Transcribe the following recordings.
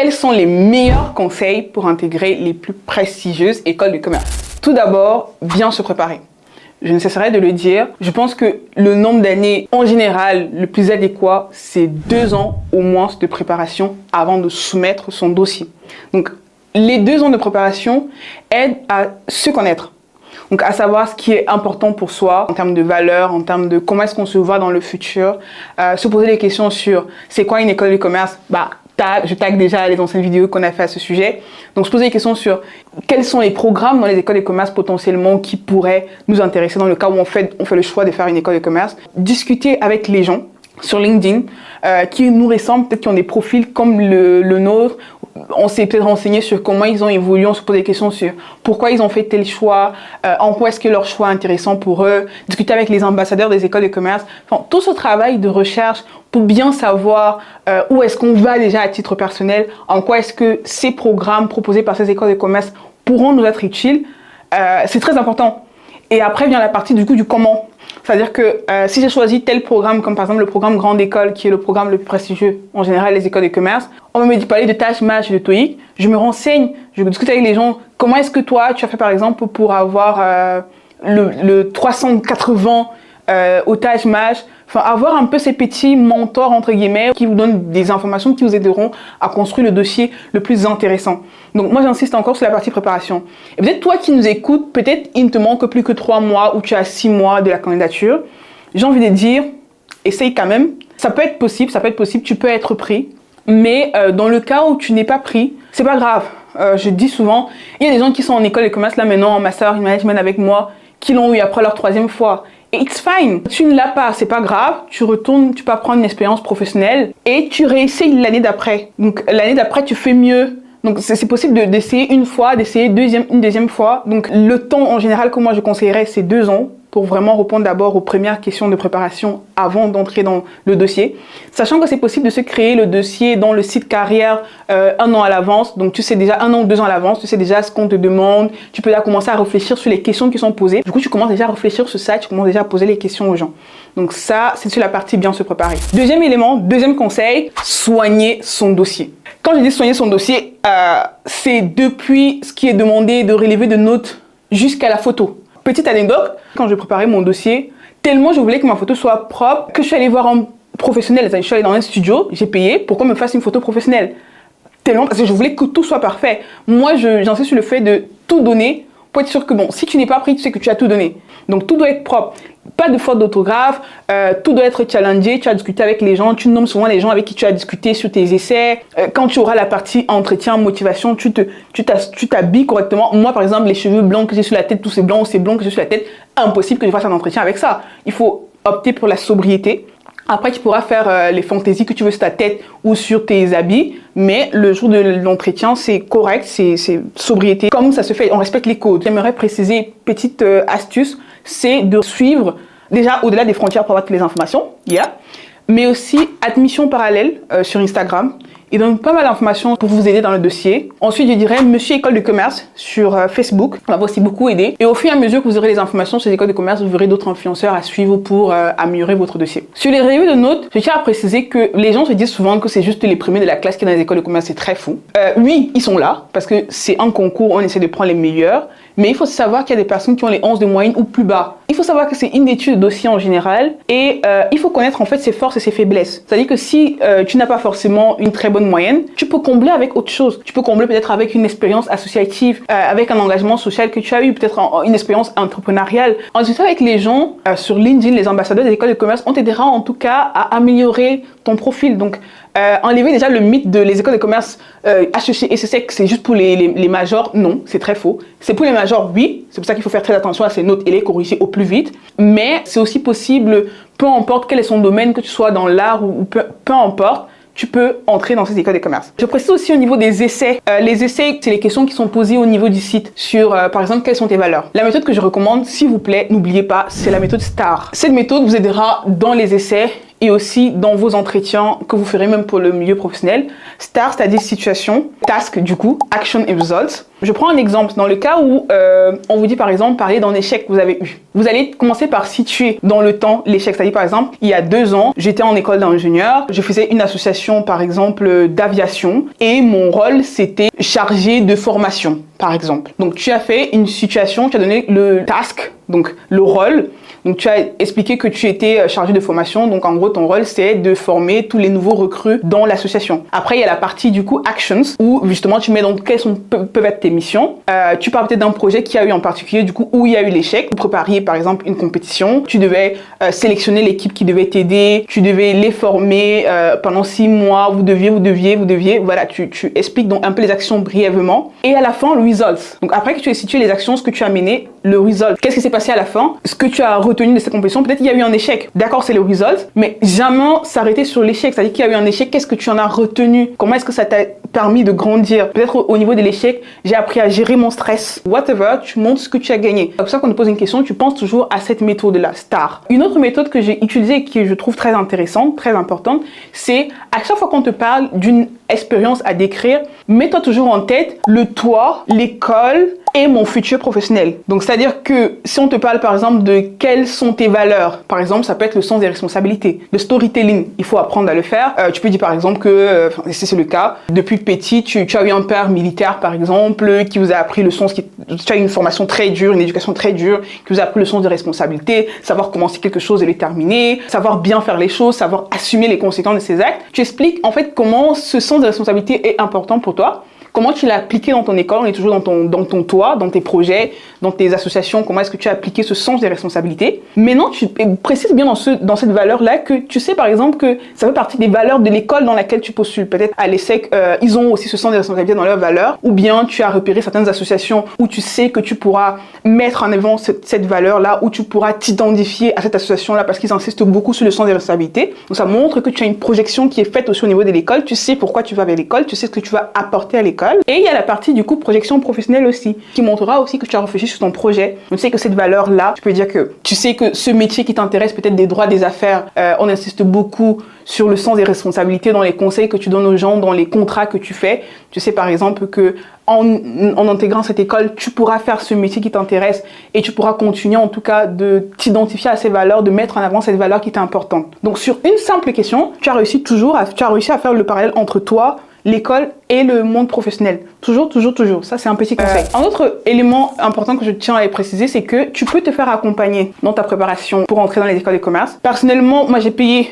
quels sont les meilleurs conseils pour intégrer les plus prestigieuses écoles de commerce? Tout d'abord, bien se préparer. Je ne cesserai de le dire. Je pense que le nombre d'années, en général, le plus adéquat, c'est 2 ans au moins de préparation avant de soumettre son dossier. Donc, les 2 ans de préparation aident à se connaître. Donc, à savoir ce qui est important pour soi en termes de valeurs, en termes de comment est-ce qu'on se voit dans le futur. Se poser des questions sur c'est quoi une école de commerce? Je tag déjà les anciennes vidéos qu'on a fait à ce sujet. Donc, se poser des questions sur quels sont les programmes dans les écoles de commerce potentiellement qui pourraient nous intéresser dans le cas où on fait le choix de faire une école de commerce. Discuter avec les gens sur LinkedIn qui nous ressemblent, peut-être qui ont des profils comme le nôtre. On s'est peut-être renseigné sur comment ils ont évolué, on se pose des questions sur pourquoi ils ont fait tel choix, en quoi est-ce que leur choix est intéressant pour eux, discuter avec les ambassadeurs des écoles de commerce. Enfin, tout ce travail de recherche pour bien savoir où est-ce qu'on va déjà à titre personnel, en quoi est-ce que ces programmes proposés par ces écoles de commerce pourront nous être utiles, c'est très important. Et après vient la partie du comment. C'est-à-dire que si j'ai choisi tel programme, comme par exemple le programme Grande École, qui est le programme le plus prestigieux, en général, les écoles de commerce, on va me parler de tâches MASH et de TOEIC, je me renseigne, je discute avec les gens, comment est-ce que toi, tu as fait par exemple pour avoir le 380 au tâches MASH, enfin avoir un peu ces petits mentors, entre guillemets, qui vous donnent des informations qui vous aideront à construire le dossier le plus intéressant. Donc moi j'insiste encore sur la partie préparation. Et peut-être toi qui nous écoutes, peut-être il ne te manque plus que 3 mois ou tu as 6 mois de la candidature. J'ai envie de dire, essaye quand même. Ça peut être possible, tu peux être pris. Mais dans le cas où tu n'es pas pris, c'est pas grave. Je dis souvent, il y a des gens qui sont en école de commerce là maintenant, en master in management avec moi, qui l'ont eu après leur 3e fois. Et it's fine. Tu ne l'as pas, c'est pas grave. Tu retournes, tu peux apprendre une expérience professionnelle et tu réessayes l'année d'après. Donc l'année d'après, tu fais mieux. Donc c'est possible d'essayer une fois, d'essayer une deuxième fois. Donc le temps en général que moi je conseillerais, c'est 2 ans pour vraiment répondre d'abord aux premières questions de préparation avant d'entrer dans le dossier. Sachant que c'est possible de se créer le dossier dans le site carrière 1 an à l'avance. Donc tu sais déjà 1 an ou 2 ans à l'avance, tu sais déjà ce qu'on te demande. Tu peux déjà commencer à réfléchir sur les questions qui sont posées. Du coup, tu commences déjà à réfléchir sur ça, tu commences déjà à poser les questions aux gens. Donc ça, c'est sur la partie bien se préparer. Deuxième élément, deuxième conseil, soigner son dossier. Quand je dis soigner son dossier, c'est depuis ce qui est demandé de relever de notes jusqu'à la photo. Petite anecdote, quand je préparais mon dossier, tellement je voulais que ma photo soit propre que je suis allée voir un professionnel. Je suis allée dans un studio, j'ai payé pour qu'on me fasse une photo professionnelle. Tellement parce que je voulais que tout soit parfait. Moi, j'insiste sur le fait de tout donner pour être sûr que si tu n'es pas pris, tu sais que tu as tout donné. Donc tout doit être propre. Pas de faute d'orthographe, tout doit être challengé, tu as discuté avec les gens, tu nommes souvent les gens avec qui tu as discuté sur tes essais. Quand tu auras la partie entretien, motivation, tu t'habilles correctement. Moi, par exemple, les cheveux blancs que j'ai sur la tête, tous ces blancs ou ces blancs que j'ai sur la tête, impossible que je fasse un entretien avec ça. Il faut opter pour la sobriété. Après, tu pourras faire les fantaisies que tu veux sur ta tête ou sur tes habits, mais le jour de l'entretien, c'est correct, c'est sobriété. Comme ça se fait, on respecte les codes. J'aimerais préciser, petite astuce, c'est de suivre, déjà au-delà des frontières pour avoir toutes les informations, mais aussi admission parallèle sur Instagram. Il donne pas mal d'informations pour vous aider dans le dossier. Ensuite, je dirais Monsieur École de Commerce sur Facebook. Ça va aussi beaucoup aider. Et au fur et à mesure que vous aurez les informations sur les écoles de commerce, vous verrez d'autres influenceurs à suivre pour améliorer votre dossier. Sur les revues de notes, je tiens à préciser que les gens se disent souvent que c'est juste les premiers de la classe qui sont dans les écoles de commerce. C'est très fou. Oui, ils sont là parce que c'est un concours, on essaie de prendre les meilleurs. Mais il faut savoir qu'il y a des personnes qui ont les 11 de moyenne ou plus bas. Il faut savoir que c'est une étude de dossier en général et il faut connaître en fait ses forces et ses faiblesses. C'est-à-dire que si tu n'as pas forcément une très bonne moyenne, tu peux combler avec autre chose. Tu peux combler peut-être avec une expérience associative, avec un engagement social que tu as eu, peut-être une expérience entrepreneuriale. En discutant avec les gens sur LinkedIn, les ambassadeurs des écoles de commerce, on t'aidera en tout cas à améliorer ton profil. Donc, enlever déjà le mythe de les écoles de commerce HEC et SESEC, c'est juste pour les majors. Non, c'est très faux. C'est pour les majors, oui. C'est pour ça qu'il faut faire très attention à ces notes et les corriger au plus vite. Mais c'est aussi possible, peu importe quel est son domaine, que tu sois dans l'art ou peu importe, tu peux entrer dans ces écoles de commerce. Je précise aussi au niveau des essais. Les essais, c'est les questions qui sont posées au niveau du site sur, par exemple, quelles sont tes valeurs. La méthode que je recommande, s'il vous plaît, n'oubliez pas, c'est la méthode STAR. Cette méthode vous aidera dans les essais et aussi dans vos entretiens que vous ferez même pour le milieu professionnel. STAR, c'est-à-dire situation, task du coup, action et results. Je prends un exemple. Dans le cas où on vous dit par exemple parler d'un échec que vous avez eu. Vous allez commencer par situer dans le temps l'échec. C'est-à-dire par exemple, il y a 2 ans, j'étais en école d'ingénieur, je faisais une association par exemple d'aviation et mon rôle c'était chargé de formation par exemple. Donc tu as fait une situation, tu as donné le task, donc le rôle. Donc tu as expliqué que tu étais chargé de formation, donc en gros ton rôle c'est de former tous les nouveaux recrues dans l'association. Après il y a la partie du coup actions où justement tu mets donc quelles peuvent être tes missions. Tu parles peut-être d'un projet qui a eu en particulier du coup où il y a eu l'échec. Vous prépariez par exemple une compétition, tu devais sélectionner l'équipe qui devait t'aider, tu devais les former pendant 6 mois, vous deviez, voilà tu expliques donc un peu les actions brièvement et à la fin le results. Donc après que tu aies situé les actions, ce que tu as mené, le result, qu'est-ce qui s'est passé à la fin, ce que tu as retenu de cette compétition, peut-être qu'il y a eu un échec. D'accord, c'est le result, mais jamais s'arrêter sur l'échec. C'est-à-dire qu'il y a eu un échec, qu'est-ce que tu en as retenu? Comment est-ce que ça t'a permis de grandir? Peut-être au niveau de l'échec, j'ai appris à gérer mon stress. Whatever, tu montres ce que tu as gagné. C'est pour ça qu'on te pose une question, tu penses toujours à cette méthode-là, STAR. Une autre méthode que j'ai utilisée et que je trouve très intéressante, très importante, c'est à chaque fois qu'on te parle d'une expérience à décrire, mets-toi toujours en tête le toi, l'école et mon futur professionnel. Donc, c'est-à-dire que si on te parle par exemple de quelles sont tes valeurs, par exemple, ça peut être le sens des responsabilités, le storytelling, il faut apprendre à le faire. Tu peux dire par exemple que, si c'est le cas, depuis petit, tu as eu un père militaire par exemple, qui vous a appris le sens, tu as eu une formation très dure, une éducation très dure, qui vous a appris le sens des responsabilités, savoir commencer quelque chose et le terminer, savoir bien faire les choses, savoir assumer les conséquences de ses actes. Tu expliques en fait comment ce sens de responsabilité est important pour toi. Comment tu l'as appliqué dans ton école? On est toujours dans ton toi, dans tes projets, dans tes associations. Comment est-ce que tu as appliqué ce sens des responsabilités? Maintenant, tu précises bien dans cette valeur-là que tu sais par exemple que ça fait partie des valeurs de l'école dans laquelle tu postules. Peut-être à l'ESSEC, ils ont aussi ce sens des responsabilités dans leurs valeurs. Ou bien tu as repéré certaines associations où tu sais que tu pourras mettre en avant cette valeur-là, où tu pourras t'identifier à cette association-là parce qu'ils insistent beaucoup sur le sens des responsabilités. Donc ça montre que tu as une projection qui est faite aussi au niveau de l'école. Tu sais pourquoi tu vas vers l'école, tu sais ce que tu vas apporter à l'école. Et il y a la partie du coup projection professionnelle aussi, qui montrera aussi que tu as réfléchi sur ton projet. Tu sais que cette valeur-là, tu peux dire que tu sais que ce métier qui t'intéresse, peut-être des droits des affaires, on insiste beaucoup sur le sens des responsabilités dans les conseils que tu donnes aux gens, dans les contrats que tu fais. Tu sais par exemple que en intégrant cette école, tu pourras faire ce métier qui t'intéresse et tu pourras continuer en tout cas de t'identifier à ces valeurs, de mettre en avant cette valeur qui t'est importante. Donc sur une simple question, tu as réussi à faire le parallèle entre toi, l'école et le monde professionnel. Toujours. Ça, c'est un petit conseil. Un autre élément important que je tiens à préciser, c'est que tu peux te faire accompagner dans ta préparation pour entrer dans les écoles de commerce. Personnellement, moi, j'ai payé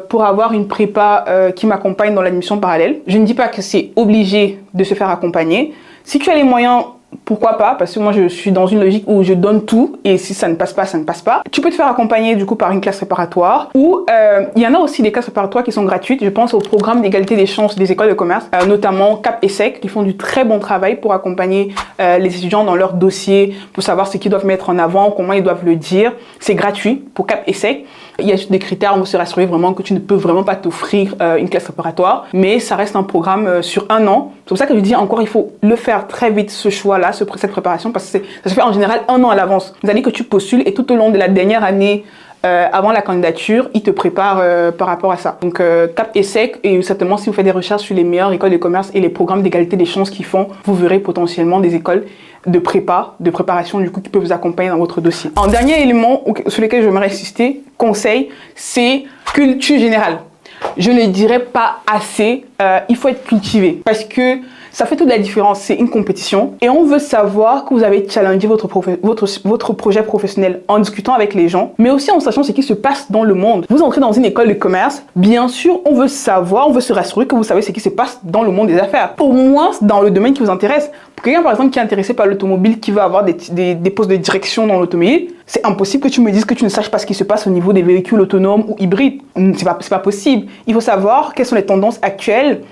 pour avoir une prépa qui m'accompagne dans l'admission parallèle. Je ne dis pas que c'est obligé de se faire accompagner. Si tu as les moyens, pourquoi pas? Parce que moi, je suis dans une logique où je donne tout et si ça ne passe pas, ça ne passe pas. Tu peux te faire accompagner du coup par une classe préparatoire ou il y en a aussi des classes préparatoires qui sont gratuites. Je pense au programme d'égalité des chances des écoles de commerce, notamment CAP et SEC, qui font du très bon travail pour accompagner les étudiants dans leur dossier, pour savoir ce qu'ils doivent mettre en avant, comment ils doivent le dire. C'est gratuit pour CAP et SEC. Il y a des critères, on se rassurer vraiment que tu ne peux vraiment pas t'offrir une classe préparatoire, mais ça reste un programme sur 1 an. C'est pour ça que je dis encore, il faut le faire très vite, ce choix-là, cette préparation, parce que ça se fait en général 1 an à l'avance. Vous allez que tu postules et tout au long de la dernière année, avant la candidature, ils te préparent par rapport à ça. Donc CAP et SEC, et certainement si vous faites des recherches sur les meilleures écoles de commerce et les programmes d'égalité des chances qu'ils font, vous verrez potentiellement des écoles de préparation du coup qui peuvent vous accompagner dans votre dossier. Un dernier élément sur lequel j'aimerais insister, conseil, c'est culture générale. Je ne dirais pas assez, il faut être cultivé parce que ça fait toute la différence, c'est une compétition et on veut savoir que vous avez challengé votre projet professionnel en discutant avec les gens, mais aussi en sachant ce qui se passe dans le monde. Vous entrez dans une école de commerce, bien sûr, on veut savoir, on veut se rassurer que vous savez ce qui se passe dans le monde des affaires. Au moins dans le domaine qui vous intéresse. Pour quelqu'un par exemple qui est intéressé par l'automobile, qui va avoir des postes de direction dans l'automobile, c'est impossible que tu me dises que tu ne saches pas ce qui se passe au niveau des véhicules autonomes ou hybrides. C'est pas possible. Il faut savoir quelles sont les tendances actuelles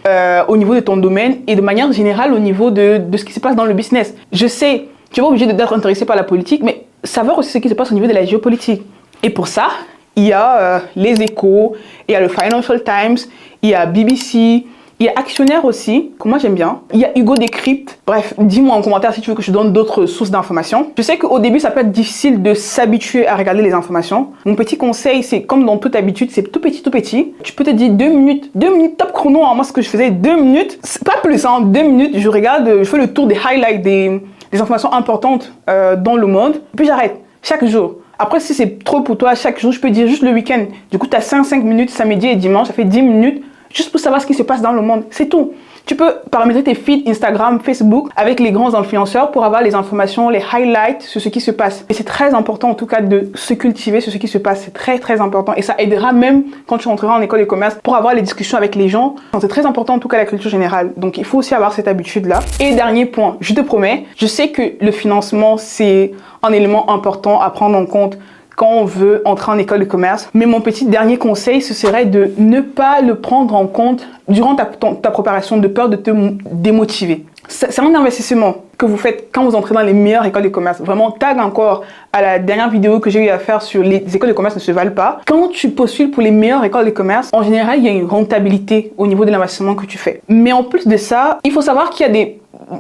au niveau de ton domaine et de manière générale au niveau de ce qui se passe dans le business. Je sais, tu n'es pas obligé d'être intéressé par la politique, mais savoir aussi ce qui se passe au niveau de la géopolitique. Et pour ça, il y a les Échos, il y a le Financial Times, il y a BBC, Il y a Actionnaire aussi, que moi j'aime bien. Il y a Hugo Décrypte. Bref, dis-moi en commentaire si tu veux que je te donne d'autres sources d'informations. Je sais qu'au début, ça peut être difficile de s'habituer à regarder les informations. Mon petit conseil, c'est comme dans toute habitude, c'est tout petit, tout petit. Tu peux te dire 2 minutes top chrono. Moi, ce que je faisais, 2 minutes, c'est pas plus, 2 minutes, je regarde, je fais le tour des highlights, des informations importantes dans le monde. Puis j'arrête, chaque jour. Après, si c'est trop pour toi, chaque jour, je peux dire juste le week-end. Du coup, tu as 5 minutes samedi et dimanche, ça fait 10 minutes, juste pour savoir ce qui se passe dans le monde. C'est tout. Tu peux paramétrer tes feeds Instagram, Facebook avec les grands influenceurs pour avoir les informations, les highlights sur ce qui se passe. Et c'est très important en tout cas de se cultiver sur ce qui se passe. C'est très très important et ça aidera même quand tu rentreras en école de commerce pour avoir les discussions avec les gens. C'est très important en tout cas la culture générale. Donc il faut aussi avoir cette habitude-là. Et dernier point, je te promets, je sais que le financement c'est un élément important à prendre en compte quand on veut entrer en école de commerce. Mais mon petit dernier conseil, ce serait de ne pas le prendre en compte durant ta préparation, de peur de te démotiver. C'est un investissement que vous faites quand vous entrez dans les meilleures écoles de commerce. Vraiment, tag encore à la dernière vidéo que j'ai eu à faire sur les écoles de commerce ne se valent pas. Quand tu postules pour les meilleures écoles de commerce, en général, il y a une rentabilité au niveau de l'investissement que tu fais. Mais en plus de ça, il faut savoir qu'il y a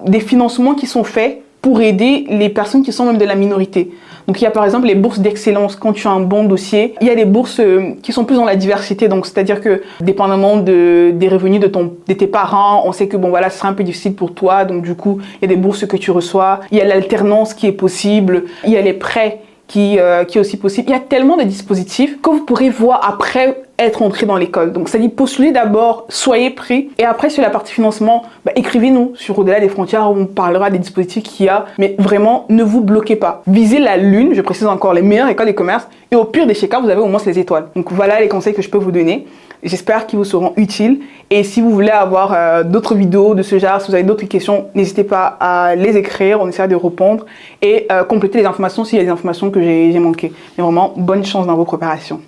des financements qui sont faits pour aider les personnes qui sont même de la minorité. Donc il y a par exemple les bourses d'excellence quand tu as un bon dossier. Il y a des bourses qui sont plus dans la diversité, donc c'est-à-dire que dépendamment des revenus de tes parents, on sait que bon voilà, ce sera un peu difficile pour toi, donc du coup il y a des bourses que tu reçois. Il y a l'alternance qui est possible, il y a les prêts qui est aussi possible. Il y a tellement de dispositifs que vous pourrez voir après être entré dans l'école. Donc, ça dit postulez d'abord, soyez pris. Et après, sur la partie financement, écrivez-nous sur Au-delà des frontières où on parlera des dispositifs qu'il y a. Mais vraiment, ne vous bloquez pas. Visez la lune, je précise encore, les meilleures écoles de commerce. Et au pire des cas, vous avez au moins les étoiles. Donc, voilà les conseils que je peux vous donner. J'espère qu'ils vous seront utiles. Et si vous voulez avoir d'autres vidéos de ce genre, si vous avez d'autres questions, n'hésitez pas à les écrire. On essaiera de répondre et compléter les informations s'il y a des informations que j'ai manquées. Mais vraiment, bonne chance dans vos préparations.